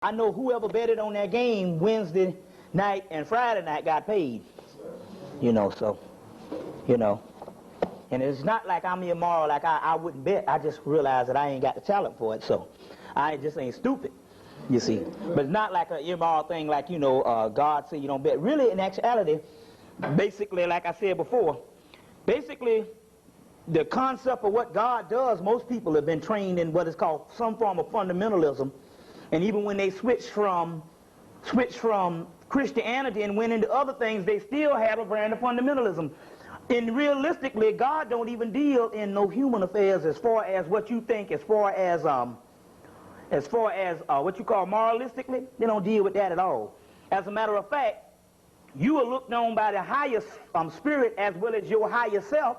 I know whoever betted on that game Wednesday night and Friday night got paid. You know, so, you know. And it's not like I'm immoral, like I wouldn't bet. I just realized that I ain't got the talent for it, so I just ain't stupid, you see. But it's not like an immoral thing like, you know, God said you don't bet. Really, in actuality, basically, like I said before, basically, the concept of what God does, most people have been trained in what is called some form of fundamentalism. And even when they switch from Christianity and went into other things, they still have a brand of fundamentalism. And realistically, God don't even deal in no human affairs as far as what you think, as far as what you call moralistically. They don't deal with that at all. As a matter of fact, you are looked on by the highest spirit as well as your higher self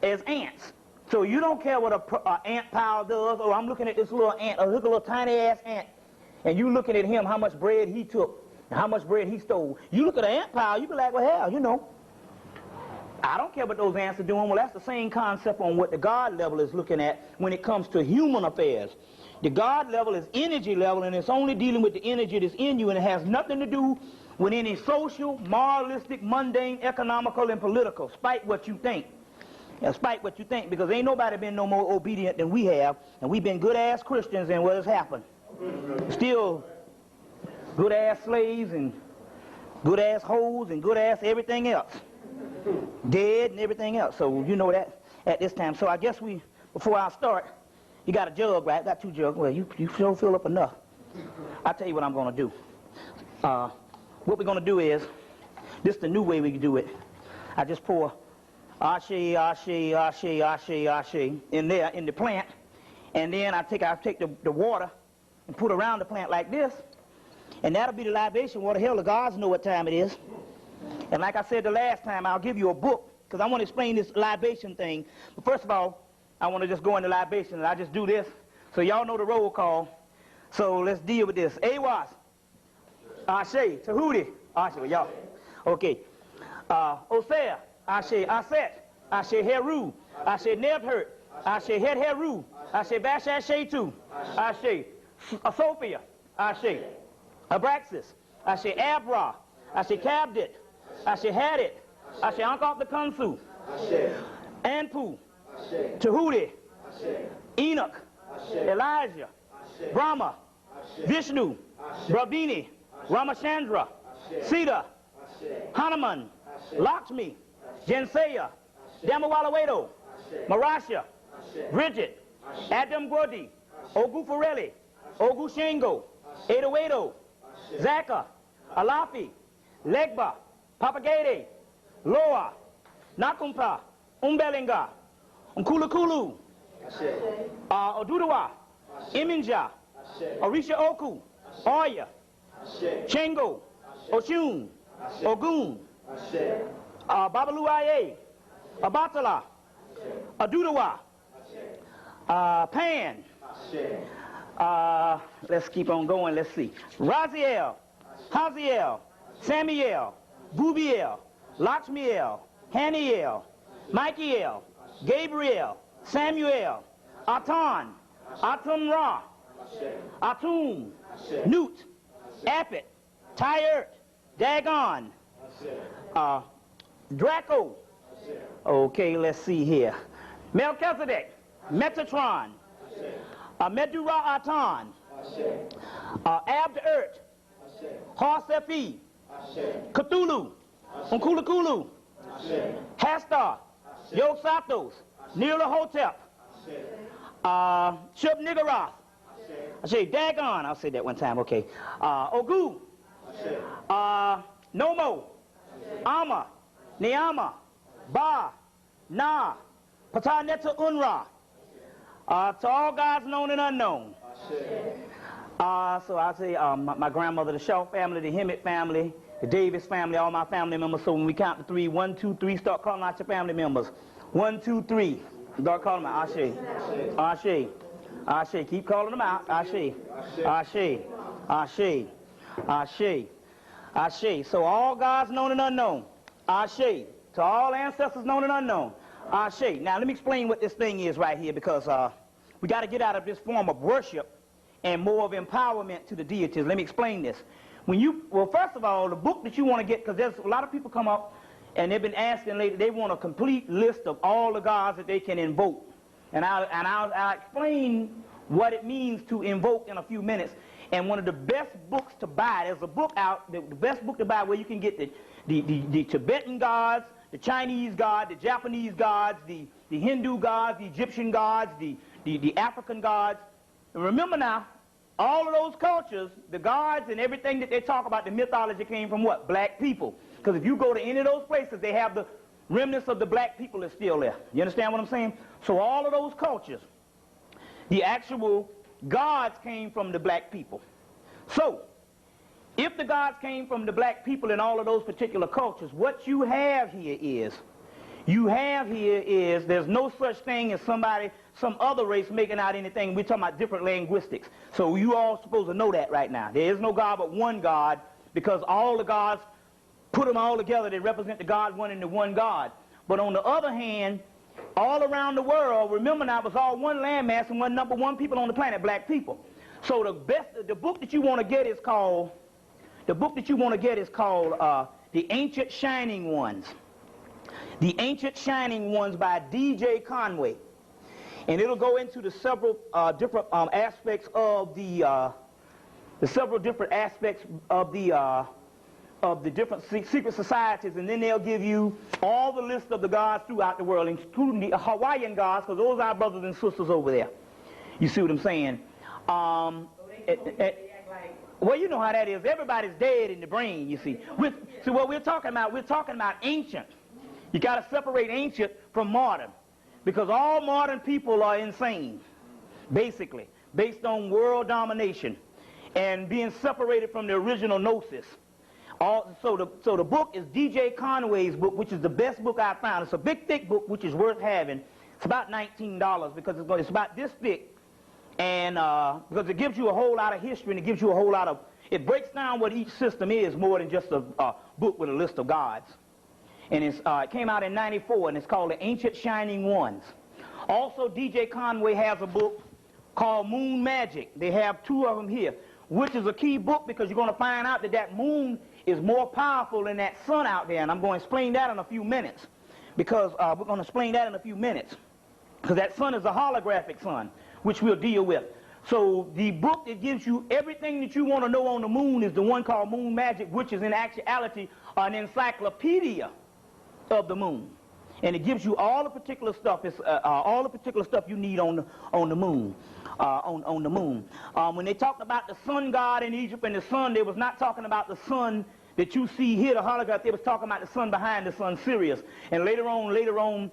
as ants. So you don't care what an ant pile does. Oh, I'm looking at this little ant, look at a little tiny ass ant, and you looking at him, how much bread he took, and how much bread he stole. You look at an ant pile, you be like, well, hell, you know, I don't care what those ants are doing. Well, that's the same concept on what the God level is looking at when it comes to human affairs. The God level is energy level, and it's only dealing with the energy that's in you, and it has nothing to do with any social, moralistic, mundane, economical, and political, spite what you think. Spite what you think, because ain't nobody been no more obedient than we have, and we've been good-ass Christians, and what has happened? Still good-ass slaves, and good-ass hoes, and good-ass everything else. Dead and everything else. So you know that at this time. So I guess before I start, you got a jug, right? Got 2 jugs. Well, you sure fill up enough. I'll tell you what I'm going to do. What we're going to do is, this is the new way we can do it. I just pour ashe in there, in the plant, and then I take the water and put around the plant like this, and that'll be the libation water. Hell, the gods know what time it is. And like I said the last time, I'll give you a book, because I want to explain this libation thing. But first of all, I want to just go into libation, and I just do this, so y'all know the roll call. So let's deal with this. Awas, Ashe, Tahuti, Ashe, well, y'all. Okay. Osea, Ashe, Aset, Ashe, Heru, Ashe, Nebhert, Ashe, Het Heru, Ashe, Bash, Ashe, Tu, Ashe, Sophia, Ashe, Abraxas, Ashe, Abra, Ashe, Kabdit, Ashe, Hadit, Ashe, Ankop the Kansu, Anpu, Tahuti, Enoch, Elijah, Brahma, Vishnu, Brahmini, Ramachandra, Sita, Hanuman, Lakshmi, Jensaya, Damawalawedo, Marasha, Bridget, Adam Gwadi, Ogu Farelli, Ogu Shango, Edowedo, Zaka, Alafi, Legba, Papagede, Loa, Nakumpa, Umbelinga, Nkulukulu, Odudawa, Iminja, Orisha Oku, Oya, Chengo, Oshun, Ogun, Babaluaye, Abatala, Adudawa, Pan, let's keep on going, let's see, Raziel, Haziel, Samuel, Bubiel, Lakshmiel, Haniel, Michael, Gabriel, Samuel, Atan, Atum-Ra, Atum, Newt, Apit, Tyert, Dagon, Draco. Okay, let's see here. Melchizedek, Metatron, Medura Atan, Abd-Ert, Harsefi, Cthulhu, Unkulakulu, Hastar, Yog-Sathos, Nirlahotep, Shub-Niggurath, I say Dagon, I'll say that one time, okay. Ogu, Nomo, Ama, Neama, Ba, Na, Pataneta Unra, to all gods known and unknown. So I say my grandmother, the Shaw family, the Hemmitt family, the Davis family, all my family members. So when we count to 3, 1, 2, 3, start calling out your family members. 1, 2, 3. Start calling them out. Ashe. Ashe. Ashe. Keep calling them out. Ashe. Ashe. Ashe. Ashe. Ashe. So all gods known and unknown. Ashe. To all ancestors known and unknown. Ashe. Now let me explain what this thing is right here, because we got to get out of this form of worship and more of empowerment to the deities. Let me explain this. Well, first of all, the book that you want to get, because there's a lot of people come up and they've been asking lately, they want a complete list of all the gods that they can invoke. And I'll explain what it means to invoke in a few minutes. And one of the best books to buy, there's a book out, the best book to buy where you can get the Tibetan gods, the Chinese gods, the Japanese gods, the Hindu gods, the Egyptian gods, the African gods. And remember now, all of those cultures, the gods and everything that they talk about, the mythology came from what? Black people. Because if you go to any of those places, they have the remnants of the black people is still there. You understand what I'm saying? So all of those cultures, the actual gods came from the black people. So, if the gods came from the black people in all of those particular cultures, what you have here is, there's no such thing as some other race making out anything. We're talking about different linguistics. So you all supposed to know that right now. There is no God but one God, because all the gods, put them all together, they represent the God one and the one God. But on the other hand, all around the world, remember now, it was all one landmass and one number one people on the planet, black people. So the book that you want to get is called, The Ancient Shining Ones. The Ancient Shining Ones by D.J. Conway. And it'll go into the several different aspects of the different secret societies, and then they'll give you all the list of the gods throughout the world, including the Hawaiian gods, because those are our brothers and sisters over there. You see what I'm saying? Well, you know how that is. Everybody's dead in the brain, you see. So what we're talking about ancient. You got to separate ancient from modern, because all modern people are insane, basically, based on world domination and being separated from the original gnosis. So the book is D.J. Conway's book, which is the best book I found. It's a big, thick book, which is worth having. It's about $19 because it's about this thick, and because it gives you a whole lot of history, and it gives you a whole lot of, it breaks down what each system is more than just a book with a list of gods. And it came out in '94, and it's called The Ancient Shining Ones. Also, D.J. Conway has a book called Moon Magic. They have two of them here, which is a key book because you're going to find out that moon is more powerful than that sun out there, and I'm going to explain that in a few minutes, because we're going to explain that in a few minutes, because that sun is a holographic sun, which we'll deal with. So the book that gives you everything that you want to know on the moon is the one called Moon Magic, which is in actuality an encyclopedia of the moon, and it gives you all the particular stuff. It's all the particular stuff you need on the moon. On the moon. When they talked about the sun god in Egypt and the sun, they was not talking about the sun that you see here, the holograph. They was talking about the sun behind the sun, Sirius. And later on,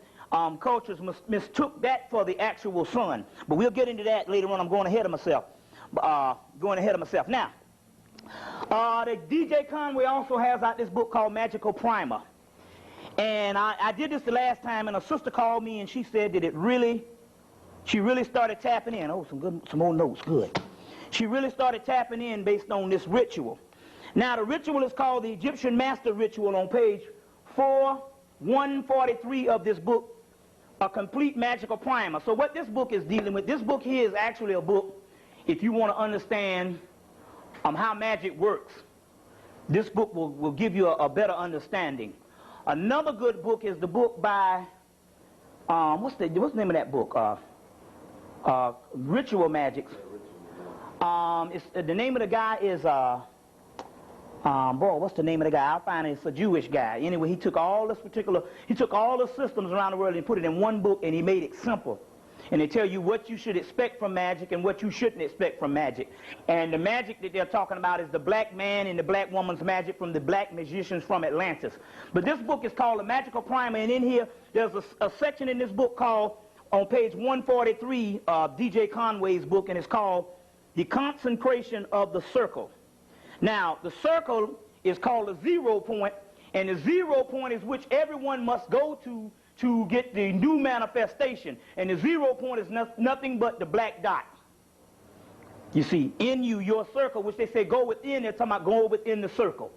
cultures mistook that for the actual sun. But we'll get into that later on. I'm going ahead of myself. Now, the D.J. Conway also has out this book called Magical Primer. And I did this the last time, and a sister called me, and she said that she really started tapping in. Oh, some more notes, good. She really started tapping in based on this ritual. Now, the ritual is called the Egyptian Master Ritual on page 143 of this book, A Complete Magical Primer. So what this book is dealing with, this book here is actually a book, if you want to understand how magic works. This book will give you a better understanding. Another good book is the book by, what's the name of that book? Ritual Magics. The name of the guy is, what's the name of the guy? I'll find it. It's a Jewish guy. Anyway, he took all the systems around the world and put it in one book, and he made it simple. And they tell you what you should expect from magic and what you shouldn't expect from magic. And the magic that they're talking about is the black man and the black woman's magic from the black magicians from Atlantis. But this book is called A Magical Primer, and in here, there's a section in this book called, on page 143 of D.J. Conway's book, and it's called The Consecration of the Circle. Now, the circle is called the 0 point, and the 0 point is which everyone must go to get the new manifestation. And the 0 point is nothing but the black dot. You see, in you, your circle, which they say go within, they're talking about go within the circle.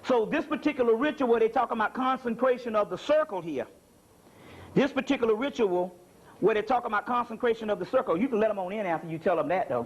So this particular ritual where they're talking about consecration of the circle here, this particular ritual where they're talking about consecration of the circle, you can let them on in after you tell them that, though.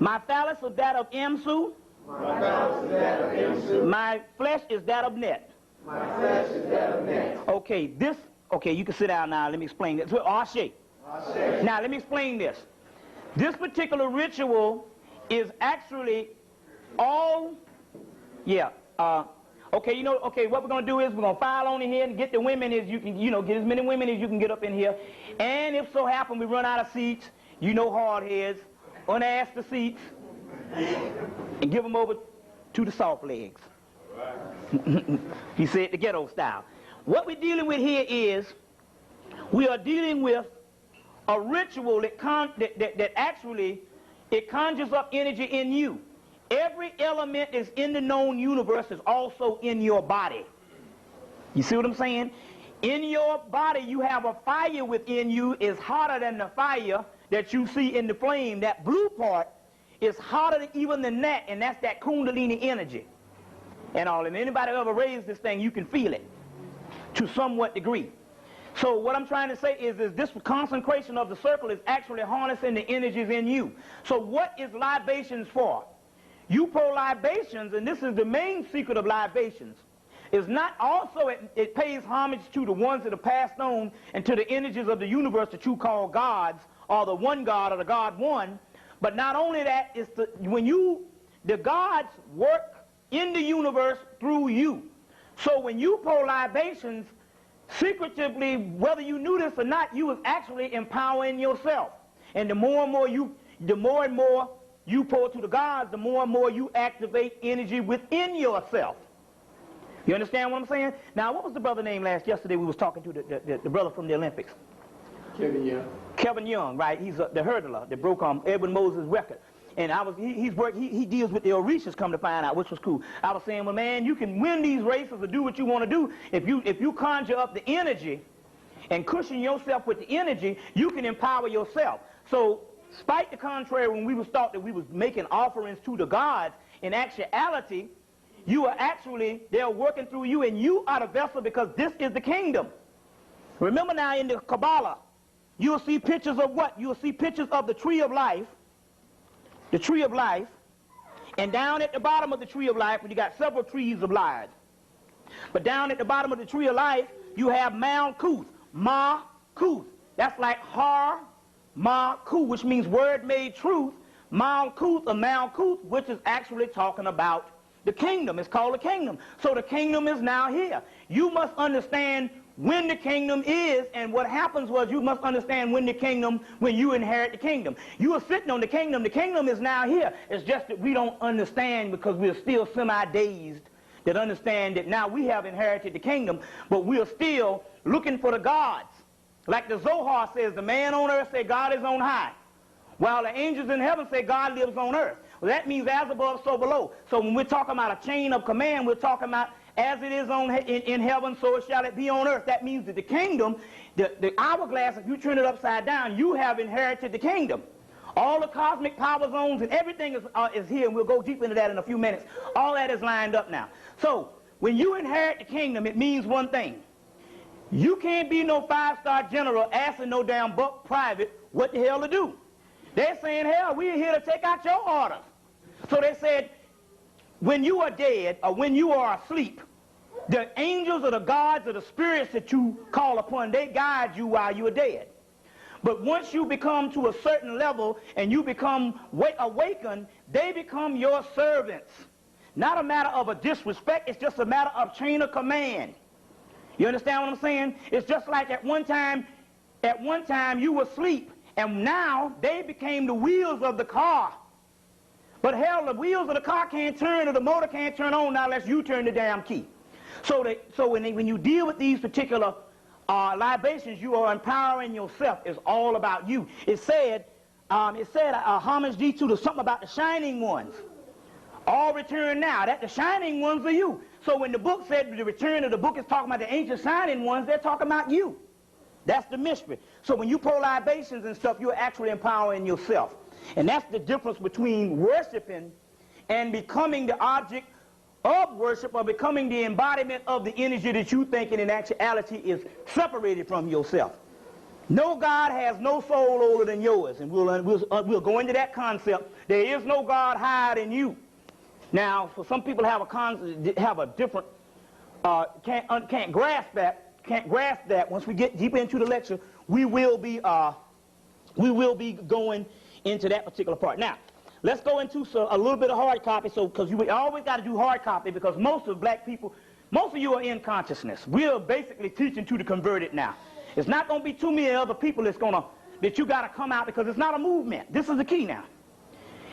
My phallus is that of Emsu. My flesh is that of Net. Okay, okay, you can sit down now. Let me explain this. Ashe. Now, let me explain this. This particular ritual is actually all, okay, what we're going to do is we're going to file on in here and get the women as you can, get as many women as you can get up in here. And if so happen we run out of seats, hard heads, unasked the seats, and give them over to the soft legs. You say it the ghetto style. What we're dealing with here is we are dealing with a ritual that actually it conjures up energy in you. Every element that's in the known universe is also in your body. You see what I'm saying? In your body you have a fire within you is hotter than the fire that you see in the flame. That blue part is hotter even than that, and that's that Kundalini energy. And anybody ever raised this thing, you can feel it to somewhat degree. So what I'm trying to say is this concentration of the circle is actually harnessing the energies in you. So what is libations for? You pour libations, and this is the main secret of libations, is not also it pays homage to the ones that are passed on and to the energies of the universe that you call gods, or the one God or the God one. But not only that, it's the gods work in the universe through you. So when you pour libations, secretively, whether you knew this or not, you was actually empowering yourself. And the more and more you pour to the gods, the more and more you activate energy within yourself. You understand what I'm saying? Now, what was the brother name yesterday we was talking to, the brother from the Olympics? Kevin Young. Kevin Young, right? He's the hurdler that broke Edwin Moses' record. And he deals with the Orishas, come to find out, which was cool. I was saying, well, man, you can win these races or do what you want to do. If you conjure up the energy and cushion yourself with the energy, you can empower yourself. So, spite the contrary, when we was thought that we was making offerings to the gods, in actuality, they're working through you, and you are the vessel, because this is the kingdom. Remember now, in the Kabbalah, you'll see pictures of what? You'll see pictures of the tree of life. The tree of life, and down at the bottom of the tree of life, when you got several trees of life, but down at the bottom of the tree of life, you have Malkuth, Ma-Kuth. That's like Har, Ma-Kuth, which means word made truth. Malkuth, or Malkuth, which is actually talking about the kingdom. It's called the kingdom. So the kingdom is now here. You must understand when the kingdom is, and what happens was you must understand when you inherit the kingdom. You are sitting on the kingdom is now here. It's just that we don't understand because we're still semi-dazed that understand that now we have inherited the kingdom, but we're still looking for the gods. Like the Zohar says, the man on earth say God is on high, while the angels in heaven say God lives on earth. Well, that means as above, so below. So when we're talking about a chain of command, we're talking about as it is in heaven, so shall it be on earth. That means that the kingdom, the hourglass, if you turn it upside down, you have inherited the kingdom. All the cosmic power zones and everything is here, and we'll go deep into that in a few minutes. All that is lined up now. So when you inherit the kingdom, it means one thing. You can't be no five-star general asking no damn buck private what the hell to do. They're saying, hell, we're here to take out your orders. So they said, when you are dead or when you are asleep, the angels or the gods or the spirits that you call upon, they guide you while you are dead. But once you become to a certain level and you become awakened, they become your servants. Not a matter of a disrespect, it's just a matter of chain of command. You understand what I'm saying? It's just like at one time you were asleep, and now they became the wheels of the car. But hell, the wheels of the car can't turn, or the motor can't turn on now unless you turn the damn key. So when you deal with these particular libations, you are empowering yourself. It's all about you. It said homage thee to something about the shining ones. All return now. That the shining ones are you. So when the book said the return of the book is talking about the ancient shining ones, they're talking about you. That's the mystery. So when you pour libations and stuff, you're actually empowering yourself. And that's the difference between worshiping and becoming the object of worship, or becoming the embodiment of the energy that you think in actuality is separated from yourself. No God has no soul older than yours, and we'll go into that concept. There is no God higher than you. Now, for some people have a different, can't grasp that. Once we get deeper into the lecture, we will be going into that particular part. Now, let's go into a little bit of hard copy, because you always got to do hard copy, because most of black people, most of you are in consciousness. We are basically teaching to the converted now. It's not going to be too many other people that you got to come out, because it's not a movement. This is the key now.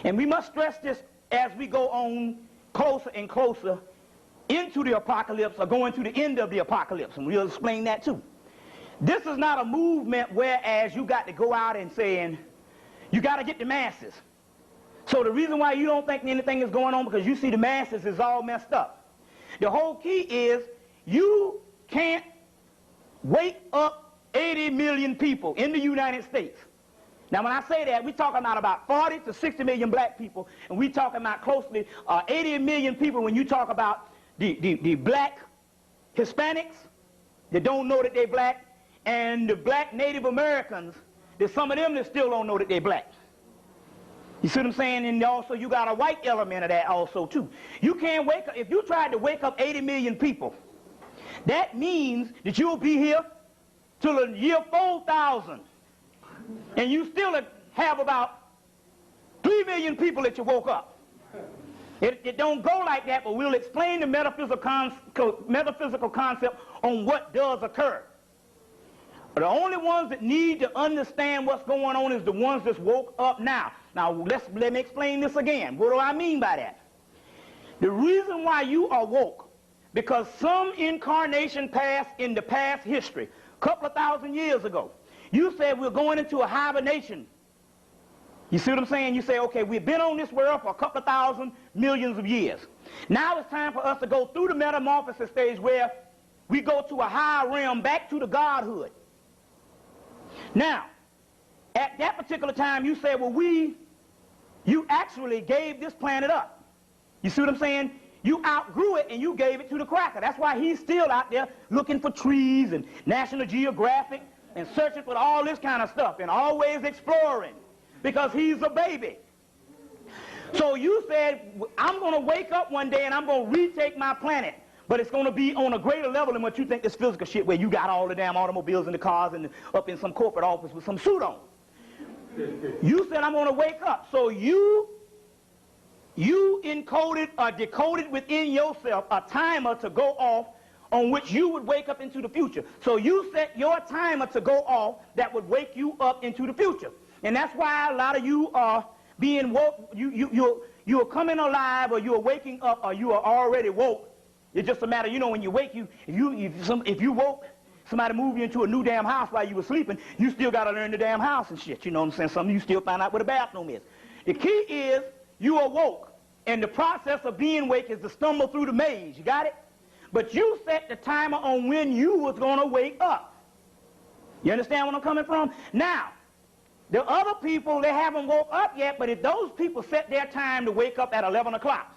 And we must stress this as we go on closer and closer into the apocalypse, or going to the end of the apocalypse, and we'll explain that too. This is not a movement whereas you got to go out and saying, you got to get the masses. So the reason why you don't think anything is going on, because you see the masses is all messed up. The whole key is you can't wake up 80 million people in the United States. Now, when I say that, we're talking about 40 to 60 million black people, and we're talking about closely 80 million people when you talk about the black Hispanics that don't know that they're black, and the black Native Americans, there's some of them that still don't know that they're black. You see what I'm saying? And also you got a white element of that also too. You can't wake up, if you tried to wake up 80 million people, that means that you'll be here till the year 4000. And you still have about 3 million people that you woke up. It don't go like that, but we'll explain the metaphysical concept on what does occur. But the only ones that need to understand what's going on is the ones that's woke up now. Now, let me explain this again. What do I mean by that? The reason why you are woke, because some incarnation passed in the past history, a couple of thousand years ago, you said we're going into a hibernation. You see what I'm saying? You say, okay, we've been on this world for a couple of thousand millions of years. Now it's time for us to go through the metamorphosis stage where we go to a higher realm, back to the godhood. Now, at that particular time, you say, well, you actually gave this planet up. You see what I'm saying? You outgrew it and you gave it to the cracker. That's why he's still out there looking for trees and National Geographic and searching for all this kind of stuff and always exploring, because he's a baby. So you said, I'm going to wake up one day and I'm going to retake my planet, but it's going to be on a greater level than what you think this physical shit where you got all the damn automobiles and the cars and up in some corporate office with some suit on. You said, I'm going to wake up. So you encoded or decoded within yourself a timer to go off on which you would wake up into the future. So you set your timer to go off that would wake you up into the future. And that's why a lot of you are being woke. You are coming alive, or you are waking up, or you are already woke. It's just a matter, when you wake, if you woke, somebody moved you into a new damn house while you were sleeping, you still got to learn the damn house and shit. You know what I'm saying? Some of you still find out where the bathroom is. The key is you are woke, and the process of being awake is to stumble through the maze. You got it? But you set the timer on when you was going to wake up. You understand where I'm coming from? Now, the other people, they haven't woke up yet, but if those people set their time to wake up at 11 o'clock,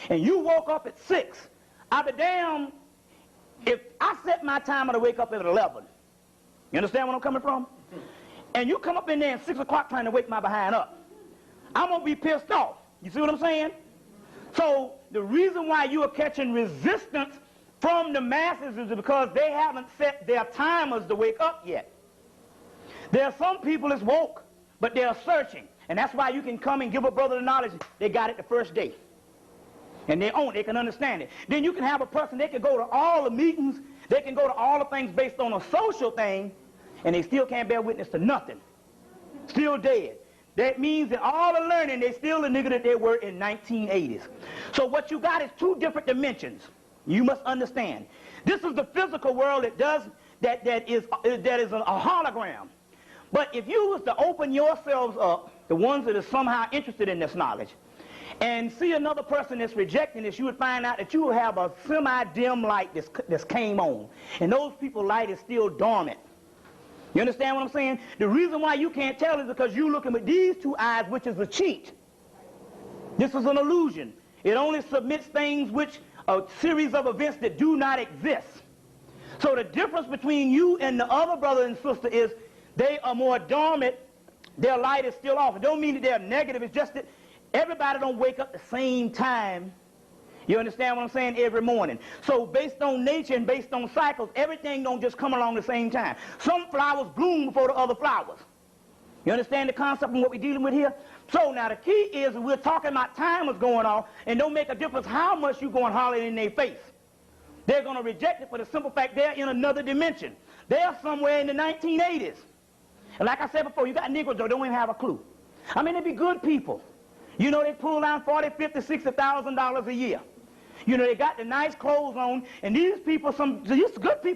and you woke up at 6, I'll be damned if I set my timer to wake up at 11. You understand where I'm coming from? And you come up in there at 6 o'clock trying to wake my behind up. I'm going to be pissed off. You see what I'm saying? So the reason why you are catching resistance from the masses is because they haven't set their timers to wake up yet. There are some people that's woke, but they're searching. And that's why you can come and give a brother the knowledge. They got it the first day. And they own it. They can understand it. Then you can have a person, they can go to all the meetings. They can go to all the things based on a social thing, and they still can't bear witness to nothing. Still dead. That means that all the learning, they still the nigga that they were in 1980s. So what you got is two different dimensions. You must understand. This is the physical world that is a hologram. But if you was to open yourselves up, the ones that are somehow interested in this knowledge, and see another person that's rejecting this, you would find out that you will have a semi-dim light that's came on. And those people's light is still dormant. You understand what I'm saying? The reason why you can't tell is because you're looking with these two eyes, which is a cheat. This is an illusion. It only submits things which a series of events that do not exist. So the difference between you and the other brother and sister is they are more dormant. Their light is still off. It don't mean that they're negative. It's just that everybody don't wake up the same time. You understand what I'm saying? Every morning. So based on nature and based on cycles, everything don't just come along the same time. Some flowers bloom before the other flowers. You understand the concept and what we're dealing with here? So now the key is we're talking about time is going on, and don't make a difference how much you go and holler in their face. They're going to reject it for the simple fact they're in another dimension. They're somewhere in the 1980s. And like I said before, you got Negroes that don't even have a clue. I mean, they be good people. You know, they pull down $40,000, $50,000, $60,000 a year. You know, they got the nice clothes on, and these people, these good people,